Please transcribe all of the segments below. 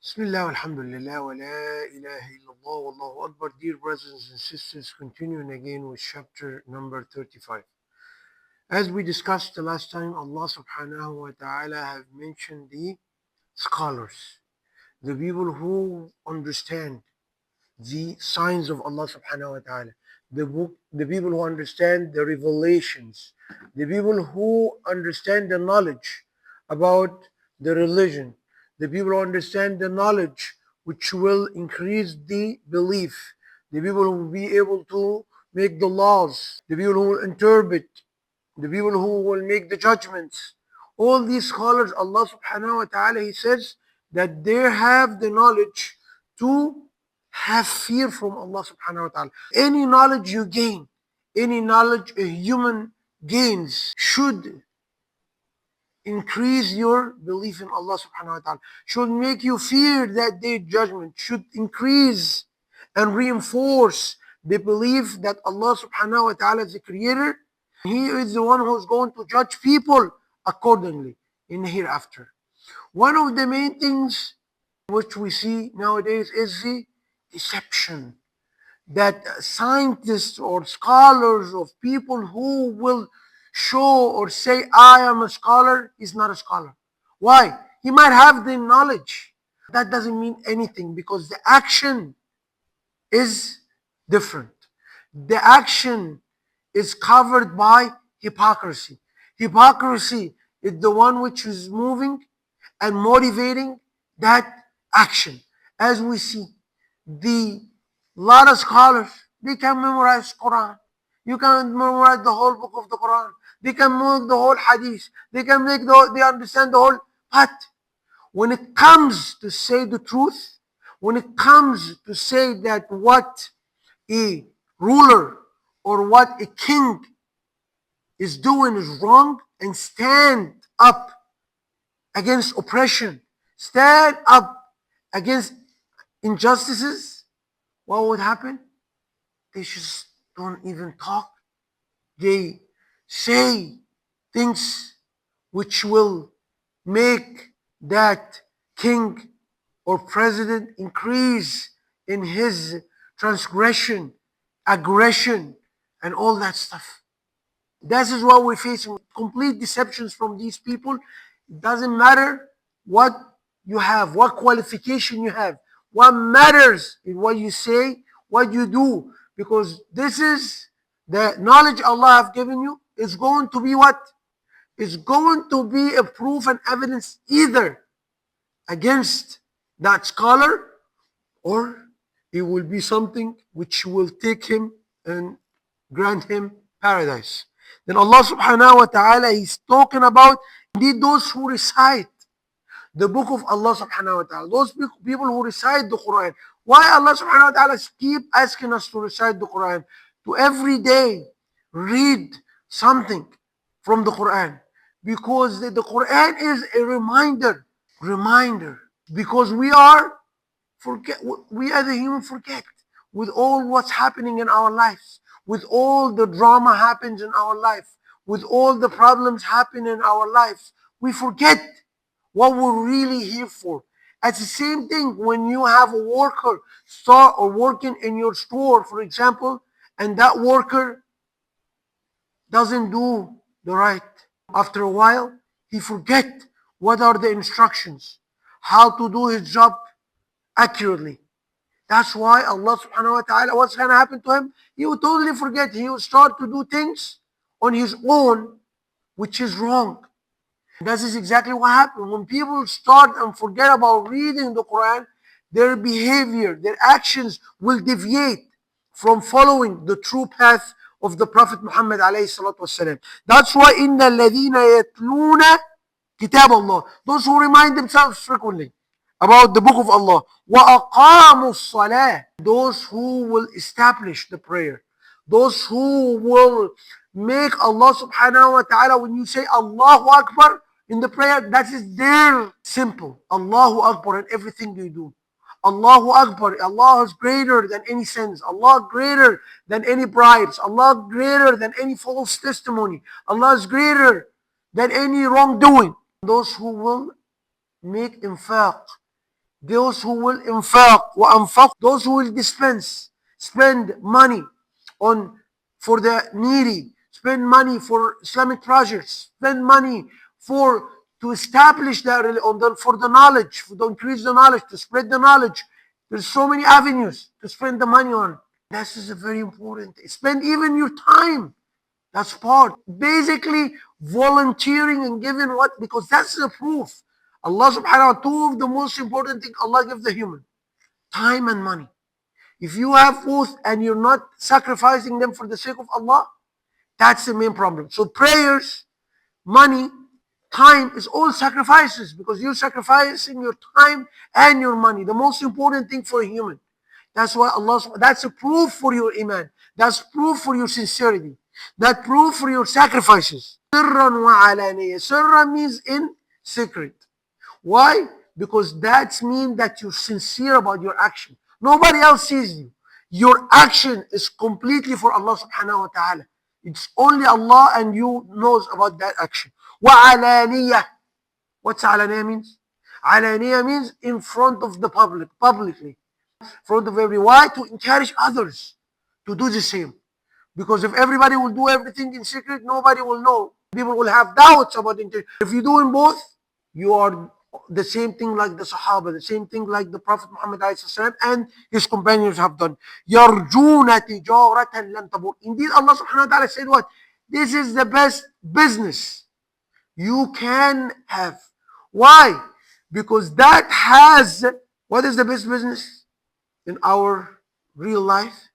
Bismillah, alhamdulillah, wa la ilaha illallah, wallahu akbar. Dear brothers and sisters, continuing again with chapter number 35. As we discussed the last time, Allah subhanahu wa ta'ala have mentioned the scholars, the people who understand the signs of Allah subhanahu wa ta'ala, the people who understand the revelations, the people who understand the knowledge about the religion, the people who understand the knowledge which will increase the belief, the people who will be able to make the laws, the people who will interpret, the people who will make the judgments. All these scholars, Allah subhanahu wa ta'ala, He says that they have the knowledge to have fear from Allah subhanahu wa ta'ala. Any knowledge you gain, any knowledge a human gains should increase your belief in Allah subhanahu wa ta'ala, should make you fear that day judgment, should increase and reinforce the belief that Allah subhanahu wa ta'ala is the creator. He is the one who's going to judge people accordingly in the hereafter. One of the main things which we see nowadays is the deception that scientists or scholars of people who will show or say I am a scholar is not a scholar. Why? He might have the knowledge. That doesn't mean anything because the action is different. The action is covered by hypocrisy. Hypocrisy is the one which is moving and motivating that action. As we see, the lot of scholars, they can memorize Quran. You can memorize the whole book of the Quran. They can make the whole hadith. They can make they understand the whole. But when it comes to say the truth, when it comes to say that what a ruler or what a king is doing is wrong and stand up against oppression, stand up against injustices, what would happen? They just don't even talk. They say things which will make that king or president increase in his transgression, aggression, and all that stuff. This is what we're facing. Complete deceptions from these people. It doesn't matter what you have, what qualification you have. What matters is what you say, what you do. Because this is the knowledge Allah have given you. Is going to be what? It's going to be a proof and evidence either against that scholar or it will be something which will take him and grant him paradise. Then Allah subhanahu wa ta'ala is talking about indeed those who recite the book of Allah subhanahu wa ta'ala, those people who recite the Quran. Why Allah subhanahu wa ta'ala keep asking us to recite the Quran? To every day read something from the Quran. Because the Quran is a reminder. Because we are the human forget with all what's happening in our lives, with all the drama happens in our life, with all the problems happen in our life. We forget what we're really here for. It's the same thing when you have a worker start or working in your store, for example, and that worker doesn't do the right. After a while, he forget what are the instructions, how to do his job accurately. That's why Allah subhanahu wa ta'ala, what's going to happen to him? He will totally forget. He will start to do things on his own, which is wrong. This is exactly what happens. When people start and forget about reading the Quran, their behavior, their actions will deviate from following the true path of the Prophet Muhammad alayhi salatu wasalam. That's why إِنَّ الَّذِينَ يَتْلُونَ كِتَابَ اللَّهِ, those who remind themselves frequently about the book of Allah, وَأَقَامُوا الصَّلَاةِ, those who will establish the prayer, those who will make Allah subhanahu wa ta'ala, when you say Allahu Akbar in the prayer, that is their simple. Allahu Akbar in everything you do. Allahu Akbar, Allah is greater than any sins. Allah greater than any bribes. Allah greater than any false testimony. Allah is greater than any wrongdoing. Those who will make infaq those who will infaq وأنفق, those who will dispense, spend money on for the needy, spend money for Islamic projects, spend money for to establish that on the, for the knowledge, to increase the knowledge, to spread the knowledge. There's so many avenues to spend the money on. This is a very important. Spend even your time. That's part. Basically, volunteering and giving what? Because that's the proof. Allah subhanahu wa ta'ala, two of the most important things Allah gives the human, time and money. If you have both and you're not sacrificing them for the sake of Allah, that's the main problem. So prayers, money, time is all sacrifices because you're sacrificing your time and your money. The most important thing for a human. That's why Allah, that's a proof for your iman. That's proof for your sincerity. That proof for your sacrifices. Sirran wa alaniya. Sirra means in secret. Why? Because that means that you're sincere about your action. Nobody else sees you. Your action is completely for Allah subhanahu wa ta'ala. It's only Allah and you knows about that action. وعلانية. What's علانية means? علانية means in front of the public, publicly. In front of everyone. Why? To encourage others to do the same. Because if everybody will do everything in secret, nobody will know. People will have doubts about it. If you're doing both, you are the same thing like the Sahaba, the same thing like the Prophet Muhammad and his companions have done. يَرْجُونَ تِجَارَةً لَن تَبُورَ. Indeed, Allah subhanahu wa ta'ala said what? This is the best business you can have. Why? Because that has, what is the best business in our real life?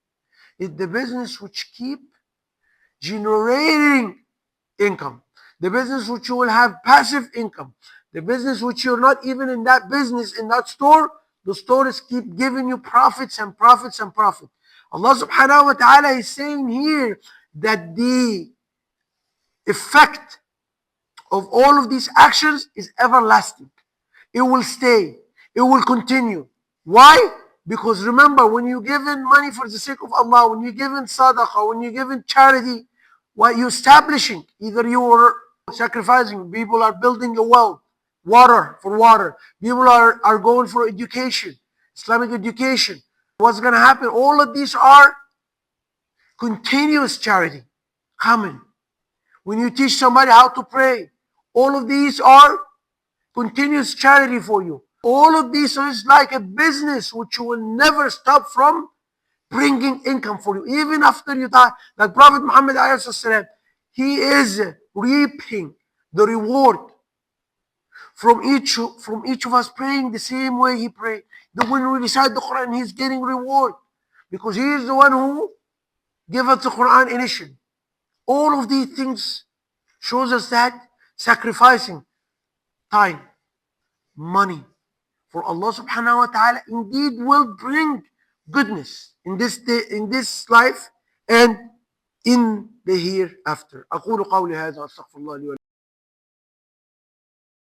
It's the business which keep generating income. The business which you will have passive income. The business which you're not even in that business, in that store, the stores keep giving you profits and profits and profit. Allah subhanahu wa ta'ala is saying here that the effect of all of these actions is everlasting. It will stay. It will continue. Why? Because remember, when you're giving money for the sake of Allah, when you're giving sadaqah, when you're giving charity, what you're establishing, either you are sacrificing, people are building a well, water for water, people are going for education, Islamic education. What's going to happen? All of these are continuous charity coming. When you teach somebody how to pray, all of these are continuous charity for you. All of these is like a business which you will never stop from bringing income for you. Even after you die, like Prophet Muhammad, he is reaping the reward from each of us praying the same way he prayed. When we recite the Quran, he's getting reward because he is the one who gave us the Quran initially. All of these things shows us that sacrificing time, money for Allah subhanahu wa ta'ala indeed will bring goodness in this day, in this life and in the hereafter. أقول قولي هذا وأستغفر الله لي ولكم.